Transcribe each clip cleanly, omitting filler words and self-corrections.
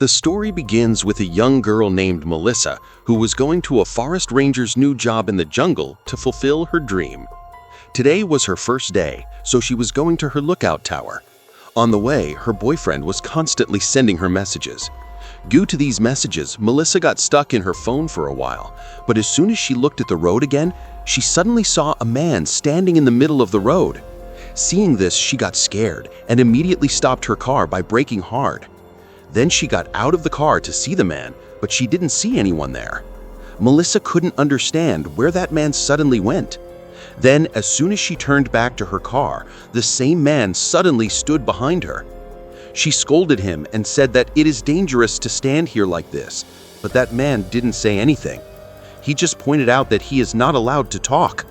The story begins with a young girl named Melissa who was going to a forest ranger's new job in the jungle to fulfill her dream. Today was her first day, so she was going to her lookout tower. On the way, her boyfriend was constantly sending her messages. Due to these messages, Melissa got stuck in her phone for a while, but as soon as she looked at the road again, she suddenly saw a man standing in the middle of the road. Seeing this, she got scared and immediately stopped her car by braking hard. Then she got out of the car to see the man, but she didn't see anyone there. Melissa couldn't understand where that man suddenly went. Then, as soon as she turned back to her car, the same man suddenly stood behind her. She scolded him and said that it is dangerous to stand here like this, but that man didn't say anything. He just pointed out that he is not allowed to talk.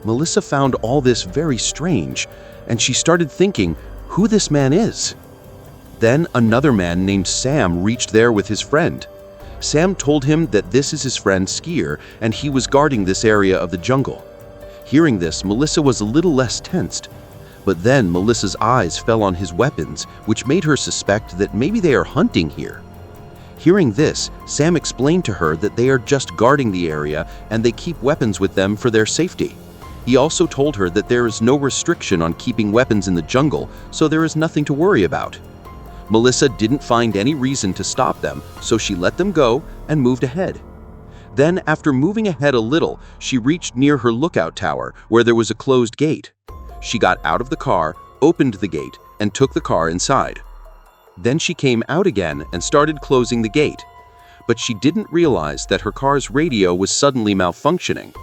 Melissa found all this very strange, and she started thinking who this man is. Then another man named Sam reached there with his friend. Sam told him that this is his friend Skier and he was guarding this area of the jungle. Hearing this, Melissa was a little less tensed. But then Melissa's eyes fell on his weapons, which made her suspect that maybe they are hunting here. Hearing this, Sam explained to her that they are just guarding the area and they keep weapons with them for their safety. He also told her that there is no restriction on keeping weapons in the jungle, so there is nothing to worry about. Melissa didn't find any reason to stop them, so she let them go and moved ahead. Then, after moving ahead a little, she reached near her lookout tower where there was a closed gate. She got out of the car, opened the gate, and took the car inside. Then she came out again and started closing the gate. But she didn't realize that her car's radio was suddenly malfunctioning.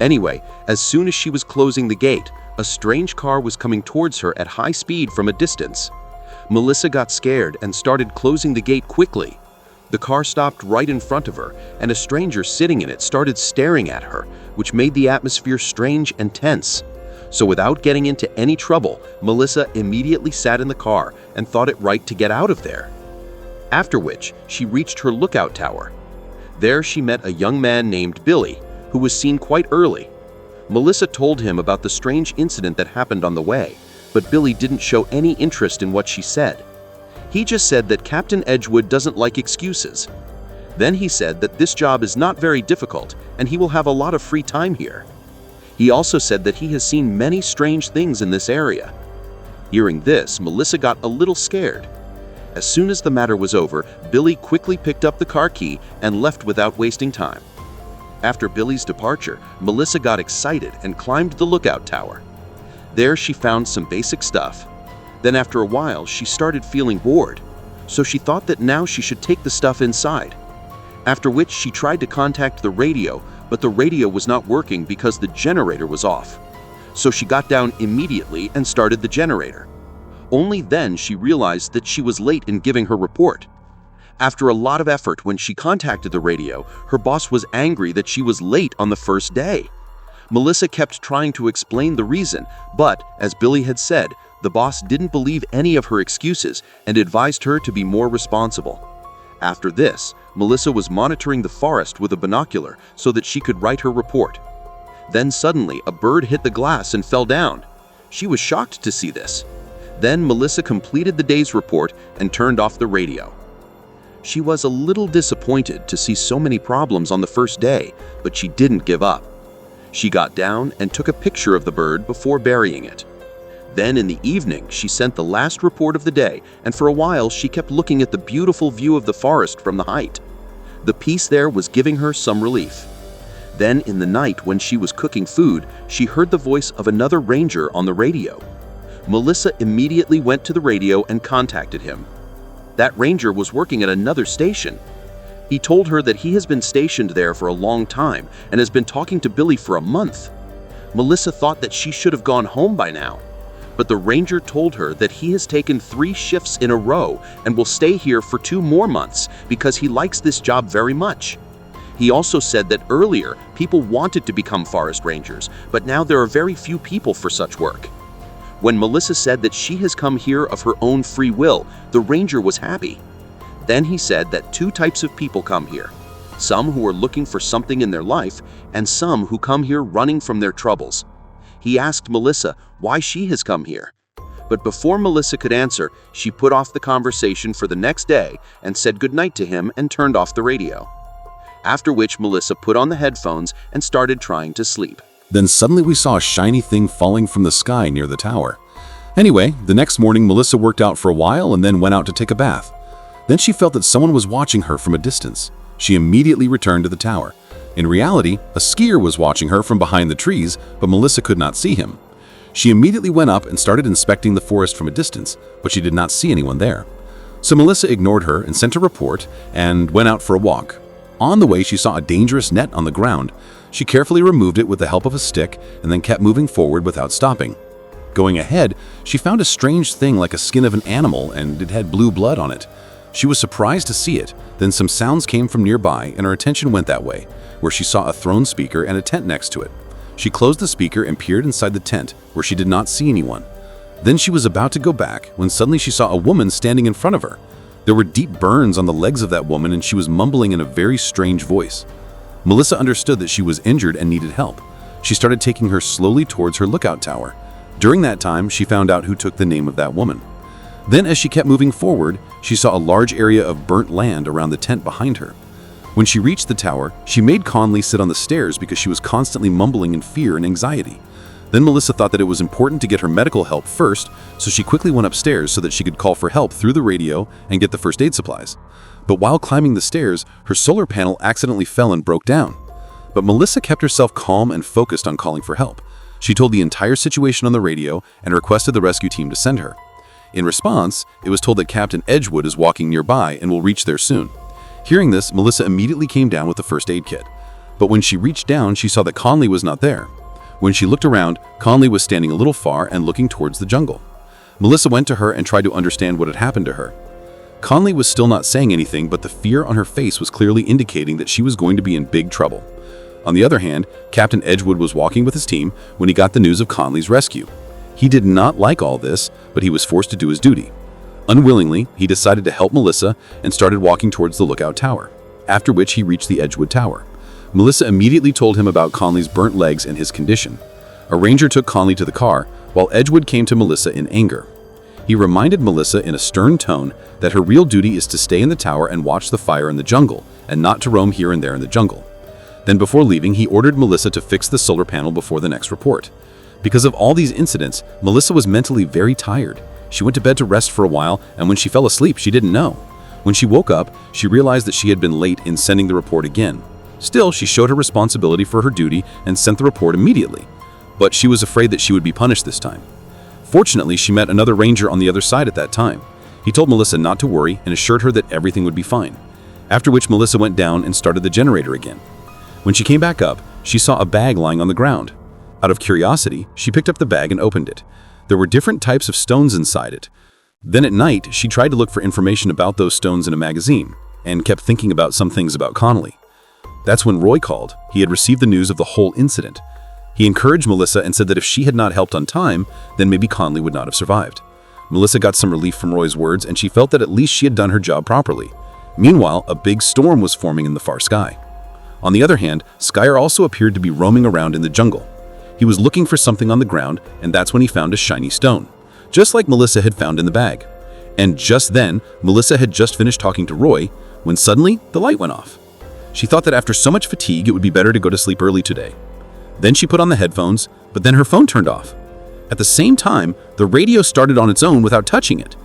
Anyway, as soon as she was closing the gate, a strange car was coming towards her at high speed from a distance. Melissa got scared and started closing the gate quickly. The car stopped right in front of her, and a stranger sitting in it started staring at her, which made the atmosphere strange and tense. So without getting into any trouble, Melissa immediately sat in the car and thought it right to get out of there. After which, she reached her lookout tower. There she met a young man named Billy, who was seen quite early. Melissa told him about the strange incident that happened on the way, but Billy didn't show any interest in what she said. He just said that Captain Edgewood doesn't like excuses. Then he said that this job is not very difficult and he will have a lot of free time here. He also said that he has seen many strange things in this area. Hearing this, Melissa got a little scared. As soon as the matter was over, Billy quickly picked up the car key and left without wasting time. After Billy's departure, Melissa got excited and climbed the lookout tower. There she found some basic stuff. Then after a while, she started feeling bored, so she thought that now she should take the stuff inside. After which she tried to contact the radio, but the radio was not working because the generator was off. So she got down immediately and started the generator. Only then she realized that she was late in giving her report. After a lot of effort when she contacted the radio, her boss was angry that she was late on the first day. Melissa kept trying to explain the reason, but, as Billy had said, the boss didn't believe any of her excuses and advised her to be more responsible. After this, Melissa was monitoring the forest with a binocular so that she could write her report. Then suddenly, a bird hit the glass and fell down. She was shocked to see this. Then Melissa completed the day's report and turned off the radio. She was a little disappointed to see so many problems on the first day, but she didn't give up. She got down and took a picture of the bird before burying it. Then in the evening, she sent the last report of the day, and for a while she kept looking at the beautiful view of the forest from the height. The peace there was giving her some relief. Then in the night when she was cooking food, she heard the voice of another ranger on the radio. Melissa immediately went to the radio and contacted him. That ranger was working at another station. He told her that he has been stationed there for a long time and has been talking to Billy for a month. Melissa thought that she should have gone home by now. But the ranger told her that he has taken 3 shifts in a row and will stay here for 2 more months because he likes this job very much. He also said that earlier people wanted to become forest rangers, but now there are very few people for such work. When Melissa said that she has come here of her own free will, the ranger was happy. Then he said that 2 types of people come here. Some who are looking for something in their life, and some who come here running from their troubles. He asked Melissa why she has come here. But before Melissa could answer, she put off the conversation for the next day and said goodnight to him and turned off the radio. After which Melissa put on the headphones and started trying to sleep. Then suddenly we saw a shiny thing falling from the sky near the tower. Anyway, the next morning Melissa worked out for a while and then went out to take a bath. Then she felt that someone was watching her from a distance. She immediately returned to the tower. In reality, a skier was watching her from behind the trees, but Melissa could not see him. She immediately went up and started inspecting the forest from a distance, but she did not see anyone there. So Melissa ignored her and sent a report and went out for a walk. On the way, she saw a dangerous net on the ground. She carefully removed it with the help of a stick and then kept moving forward without stopping. Going ahead, she found a strange thing like a skin of an animal, and it had blue blood on it. She was surprised to see it. Then some sounds came from nearby and her attention went that way, where she saw a throne speaker and a tent next to it. She closed the speaker and peered inside the tent, where she did not see anyone. Then she was about to go back when suddenly she saw a woman standing in front of her. There were deep burns on the legs of that woman and she was mumbling in a very strange voice. Melissa understood that she was injured and needed help. She started taking her slowly towards her lookout tower. During that time, she found out who took the name of that woman. Then as she kept moving forward, she saw a large area of burnt land around the tent behind her. When she reached the tower, she made Conley sit on the stairs because she was constantly mumbling in fear and anxiety. Then Melissa thought that it was important to get her medical help first, so she quickly went upstairs so that she could call for help through the radio and get the first aid supplies. But while climbing the stairs, her solar panel accidentally fell and broke down. But Melissa kept herself calm and focused on calling for help. She told the entire situation on the radio and requested the rescue team to send her. In response, it was told that Captain Edgewood is walking nearby and will reach there soon. Hearing this, Melissa immediately came down with the first aid kit. But when she reached down, she saw that Conley was not there. When she looked around, Conley was standing a little far and looking towards the jungle. Melissa went to her and tried to understand what had happened to her. Conley was still not saying anything, but the fear on her face was clearly indicating that she was going to be in big trouble. On the other hand, Captain Edgewood was walking with his team when he got the news of Conley's rescue. He did not like all this, but he was forced to do his duty. Unwillingly, he decided to help Melissa and started walking towards the lookout tower, after which he reached the Edgewood Tower. Melissa immediately told him about Conley's burnt legs and his condition. A ranger took Conley to the car, while Edgewood came to Melissa in anger. He reminded Melissa in a stern tone that her real duty is to stay in the tower and watch the fire in the jungle, and not to roam here and there in the jungle. Then before leaving, he ordered Melissa to fix the solar panel before the next report. Because of all these incidents, Melissa was mentally very tired. She went to bed to rest for a while, and when she fell asleep, she didn't know. When she woke up, she realized that she had been late in sending the report again. Still, she showed her responsibility for her duty and sent the report immediately. But she was afraid that she would be punished this time. Fortunately, she met another ranger on the other side at that time. He told Melissa not to worry and assured her that everything would be fine. After which Melissa went down and started the generator again. When she came back up, she saw a bag lying on the ground. Out of curiosity, she picked up the bag and opened it. There were different types of stones inside it. Then at night, she tried to look for information about those stones in a magazine and kept thinking about some things about Conley. That's when Roy called. He had received the news of the whole incident. He encouraged Melissa and said that if she had not helped on time, then maybe Conley would not have survived. Melissa got some relief from Roy's words and she felt that at least she had done her job properly. Meanwhile, a big storm was forming in the far sky. On the other hand, Skyer also appeared to be roaming around in the jungle. He was looking for something on the ground, and that's when he found a shiny stone, just like Melissa had found in the bag. And just then, Melissa had just finished talking to Roy, when suddenly the light went off. She thought that after so much fatigue, it would be better to go to sleep early today. Then she put on the headphones, but then her phone turned off. At the same time, the radio started on its own without touching it.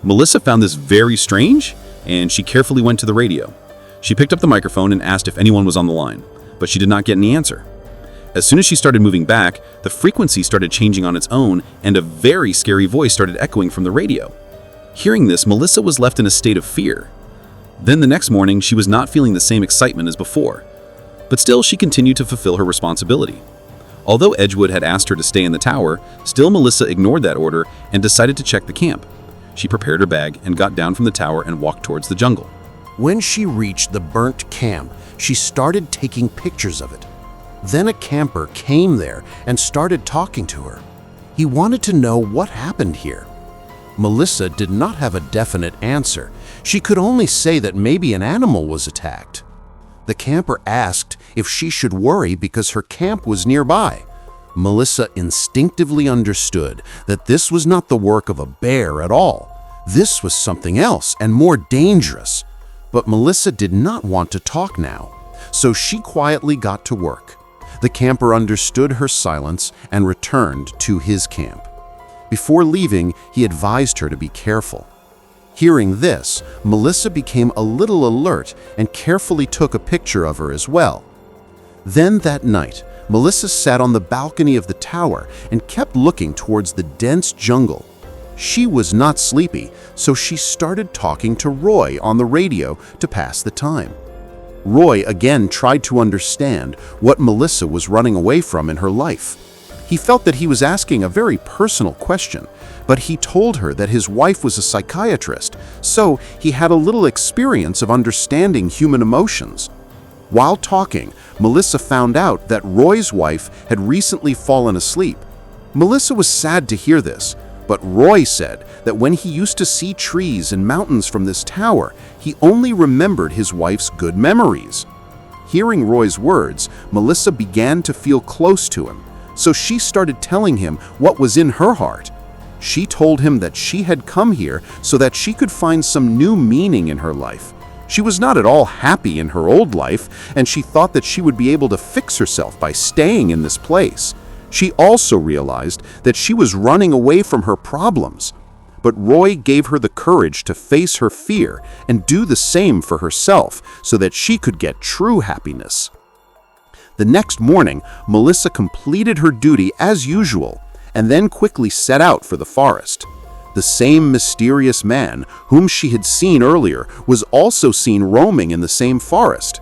Melissa found this very strange, and she carefully went to the radio. She picked up the microphone and asked if anyone was on the line, but she did not get any answer. As soon as she started moving back, the frequency started changing on its own, and a very scary voice started echoing from the radio. Hearing this, Melissa was left in a state of fear. Then the next morning, she was not feeling the same excitement as before. But still, she continued to fulfill her responsibility. Although Edgewood had asked her to stay in the tower, still Melissa ignored that order and decided to check the camp. She prepared her bag and got down from the tower and walked towards the jungle. When she reached the burnt camp, she started taking pictures of it. Then a camper came there and started talking to her. He wanted to know what happened here. Melissa did not have a definite answer. She could only say that maybe an animal was attacked. The camper asked if she should worry because her camp was nearby. Melissa instinctively understood that this was not the work of a bear at all. This was something else and more dangerous. But Melissa did not want to talk now, so she quietly got to work. The camper understood her silence and returned to his camp. Before leaving, he advised her to be careful. Hearing this, Melissa became a little alert and carefully took a picture of her as well. Then that night, Melissa sat on the balcony of the tower and kept looking towards the dense jungle. She was not sleepy, so she started talking to Roy on the radio to pass the time. Roy again tried to understand what Melissa was running away from in her life. He felt that he was asking a very personal question, but he told her that his wife was a psychiatrist, so he had a little experience of understanding human emotions. While talking, Melissa found out that Roy's wife had recently fallen asleep. Melissa was sad to hear this, but Roy said that when he used to see trees and mountains from this tower, he only remembered his wife's good memories. Hearing Roy's words, Melissa began to feel close to him, so she started telling him what was in her heart. She told him that she had come here so that she could find some new meaning in her life. She was not at all happy in her old life, and she thought that she would be able to fix herself by staying in this place. She also realized that she was running away from her problems. But Roy gave her the courage to face her fear and do the same for herself so that she could get true happiness. The next morning, Melissa completed her duty as usual and then quickly set out for the forest. The same mysterious man whom she had seen earlier was also seen roaming in the same forest.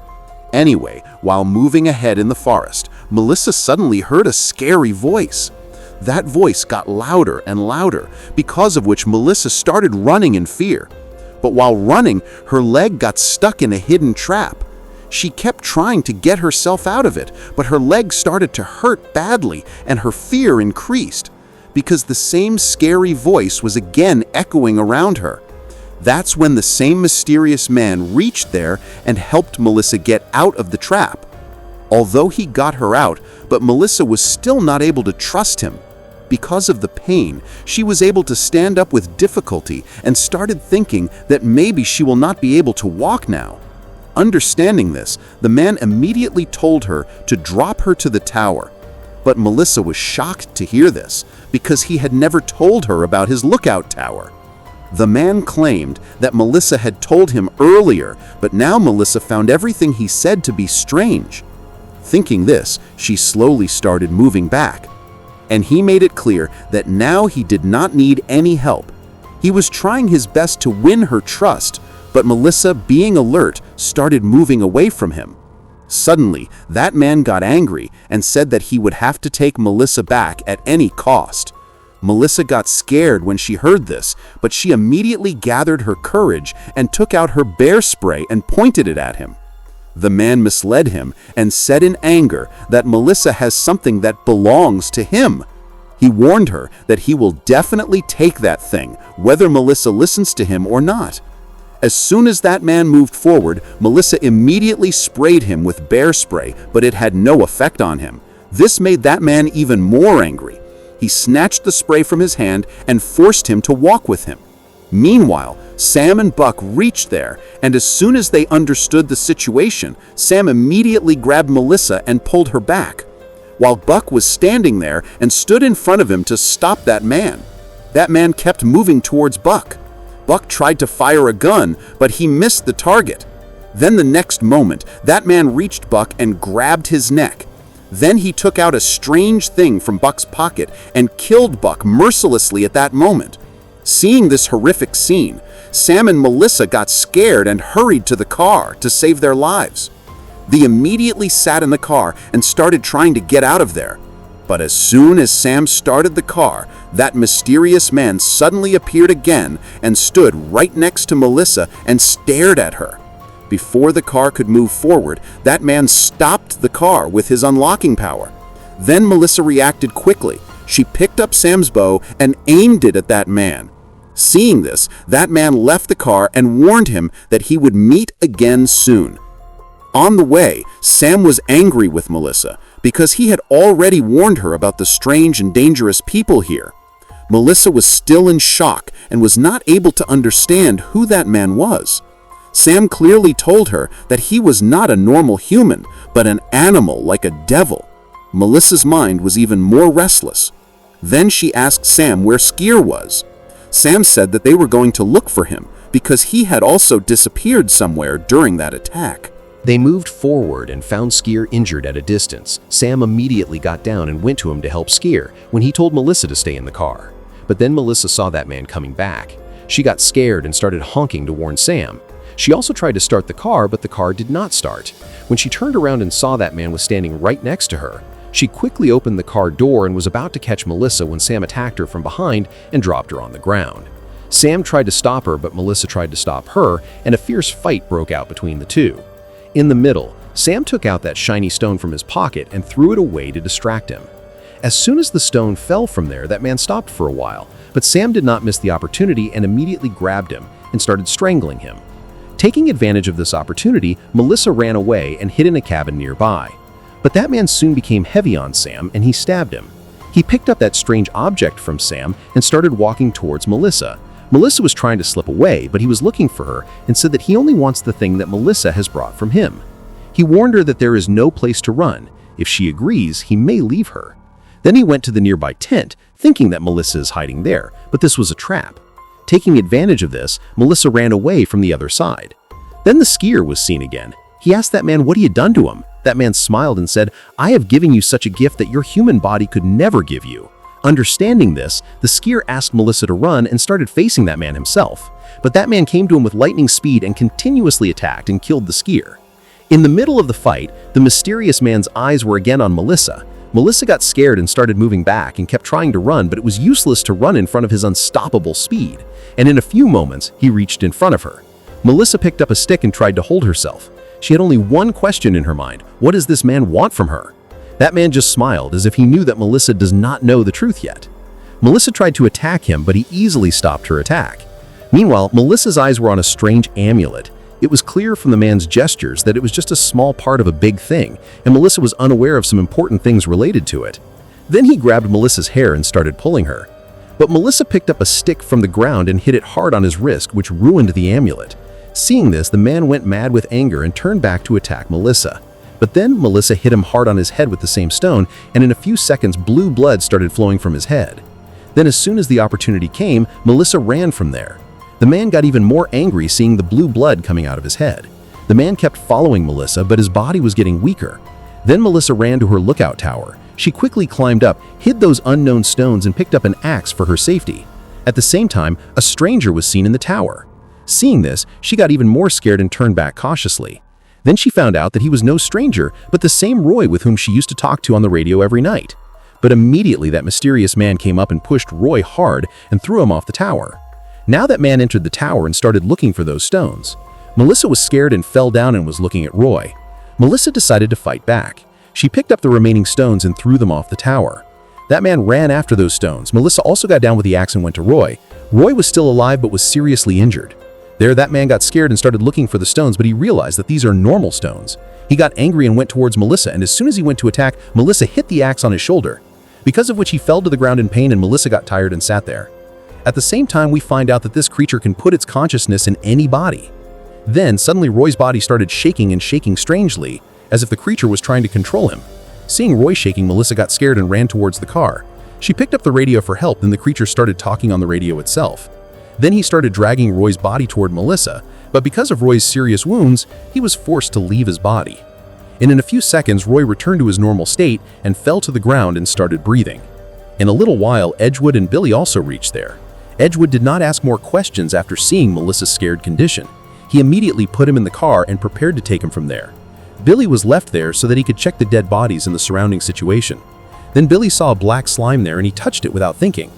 Anyway, while moving ahead in the forest, Melissa suddenly heard a scary voice. That voice got louder and louder, because of which Melissa started running in fear. But while running, her leg got stuck in a hidden trap. She kept trying to get herself out of it, but her leg started to hurt badly and her fear increased, because the same scary voice was again echoing around her. That's when the same mysterious man reached there and helped Melissa get out of the trap. Although he got her out, but Melissa was still not able to trust him. Because of the pain, she was able to stand up with difficulty and started thinking that maybe she will not be able to walk now. Understanding this, the man immediately told her to drop her to the tower. But Melissa was shocked to hear this, because he had never told her about his lookout tower. The man claimed that Melissa had told him earlier, but now Melissa found everything he said to be strange. Thinking this, she slowly started moving back. And he made it clear that now he did not need any help. He was trying his best to win her trust, but Melissa, being alert, started moving away from him. Suddenly, that man got angry and said that he would have to take Melissa back at any cost. Melissa got scared when she heard this, but she immediately gathered her courage and took out her bear spray and pointed it at him. The man misled him and said in anger that Melissa has something that belongs to him. He warned her that he will definitely take that thing, whether Melissa listens to him or not. As soon as that man moved forward, Melissa immediately sprayed him with bear spray, but it had no effect on him. This made that man even more angry. He snatched the spray from his hand and forced him to walk with him. Meanwhile, Sam and Buck reached there, and as soon as they understood the situation, Sam immediately grabbed Melissa and pulled her back, while Buck was standing there and stood in front of him to stop that man. That man kept moving towards Buck. Buck tried to fire a gun, but he missed the target. Then the next moment, that man reached Buck and grabbed his neck. Then he took out a strange thing from Buck's pocket and killed Buck mercilessly at that moment. Seeing this horrific scene, Sam and Melissa got scared and hurried to the car to save their lives. They immediately sat in the car and started trying to get out of there. But as soon as Sam started the car, that mysterious man suddenly appeared again and stood right next to Melissa and stared at her. Before the car could move forward, that man stopped the car with his unlocking power. Then Melissa reacted quickly. She picked up Sam's bow and aimed it at that man. Seeing this, that man left the car and warned him that he would meet again soon. On the way, Sam was angry with Melissa because he had already warned her about the strange and dangerous people here. Melissa was still in shock and was not able to understand who that man was. Sam clearly told her that he was not a normal human, but an animal like a devil. Melissa's mind was even more restless. Then she asked Sam where Skier was. Sam said that they were going to look for him because he had also disappeared somewhere during that attack. They moved forward and found Skier injured at a distance. Sam immediately got down and went to him to help Skier when he told Melissa to stay in the car. But then Melissa saw that man coming back. She got scared and started honking to warn Sam. She also tried to start the car, but the car did not start. When she turned around and saw that man was standing right next to her, she quickly opened the car door and was about to catch Melissa when Sam attacked her from behind and dropped her on the ground. Sam tried to stop her, but Melissa tried to stop her, and a fierce fight broke out between the two. In the middle, Sam took out that shiny stone from his pocket and threw it away to distract him. As soon as the stone fell from there, that man stopped for a while, but Sam did not miss the opportunity and immediately grabbed him and started strangling him. Taking advantage of this opportunity, Melissa ran away and hid in a cabin nearby. But that man soon became heavy on Sam and he stabbed him. He picked up that strange object from Sam and started walking towards Melissa. Melissa was trying to slip away, but he was looking for her and said that he only wants the thing that Melissa has brought from him. He warned her that there is no place to run. If she agrees, he may leave her. Then he went to the nearby tent, thinking that Melissa is hiding there, but this was a trap. Taking advantage of this, Melissa ran away from the other side. Then the skier was seen again. He asked that man what he had done to him. That man smiled and said, "I have given you such a gift that your human body could never give you." Understanding this, the skier asked Melissa to run and started facing that man himself. But that man came to him with lightning speed and continuously attacked and killed the skier. In the middle of the fight, the mysterious man's eyes were again on Melissa. Melissa got scared and started moving back and kept trying to run, but it was useless to run in front of his unstoppable speed. And in a few moments, he reached in front of her. Melissa picked up a stick and tried to hold herself. She had only one question in her mind: what does this man want from her? That man just smiled as if he knew that Melissa does not know the truth yet. Melissa tried to attack him, but he easily stopped her attack. Meanwhile, Melissa's eyes were on a strange amulet. It was clear from the man's gestures that it was just a small part of a big thing, and Melissa was unaware of some important things related to it. Then he grabbed Melissa's hair and started pulling her. But Melissa picked up a stick from the ground and hit it hard on his wrist, which ruined the amulet. Seeing this, the man went mad with anger and turned back to attack Melissa. But then Melissa hit him hard on his head with the same stone, and in a few seconds blue blood started flowing from his head. Then as soon as the opportunity came, Melissa ran from there. The man got even more angry seeing the blue blood coming out of his head. The man kept following Melissa, but his body was getting weaker. Then Melissa ran to her lookout tower. She quickly climbed up, hid those unknown stones, and picked up an axe for her safety. At the same time, a stranger was seen in the tower. Seeing this, she got even more scared and turned back cautiously. Then she found out that he was no stranger, but the same Roy with whom she used to talk to on the radio every night. But immediately that mysterious man came up and pushed Roy hard and threw him off the tower. Now that man entered the tower and started looking for those stones. Melissa was scared and fell down and was looking at Roy. Melissa decided to fight back. She picked up the remaining stones and threw them off the tower. That man ran after those stones. Melissa also got down with the axe and went to Roy. Roy was still alive but was seriously injured. There, that man got scared and started looking for the stones, but he realized that these are normal stones. He got angry and went towards Melissa, and as soon as he went to attack, Melissa hit the axe on his shoulder, because of which he fell to the ground in pain and Melissa got tired and sat there. At the same time, we find out that this creature can put its consciousness in any body. Then, suddenly Roy's body started shaking and shaking strangely, as if the creature was trying to control him. Seeing Roy shaking, Melissa got scared and ran towards the car. She picked up the radio for help, then the creature started talking on the radio itself. Then he started dragging Roy's body toward Melissa, but because of Roy's serious wounds, he was forced to leave his body. And in a few seconds, Roy returned to his normal state and fell to the ground and started breathing. In a little while, Edgewood and Billy also reached there. Edgewood did not ask more questions after seeing Melissa's scared condition. He immediately put him in the car and prepared to take him from there. Billy was left there so that he could check the dead bodies and the surrounding situation. Then Billy saw a black slime there and he touched it without thinking.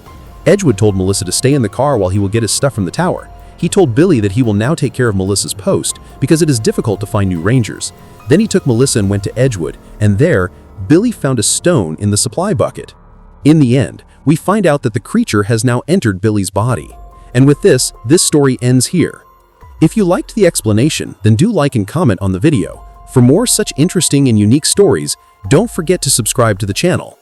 Edgewood told Melissa to stay in the car while he will get his stuff from the tower. He told Billy that he will now take care of Melissa's post because it is difficult to find new rangers. Then he took Melissa and went to Edgewood, and there, Billy found a stone in the supply bucket. In the end, we find out that the creature has now entered Billy's body. And with this story ends here. If you liked the explanation, then do like and comment on the video. For more such interesting and unique stories, don't forget to subscribe to the channel.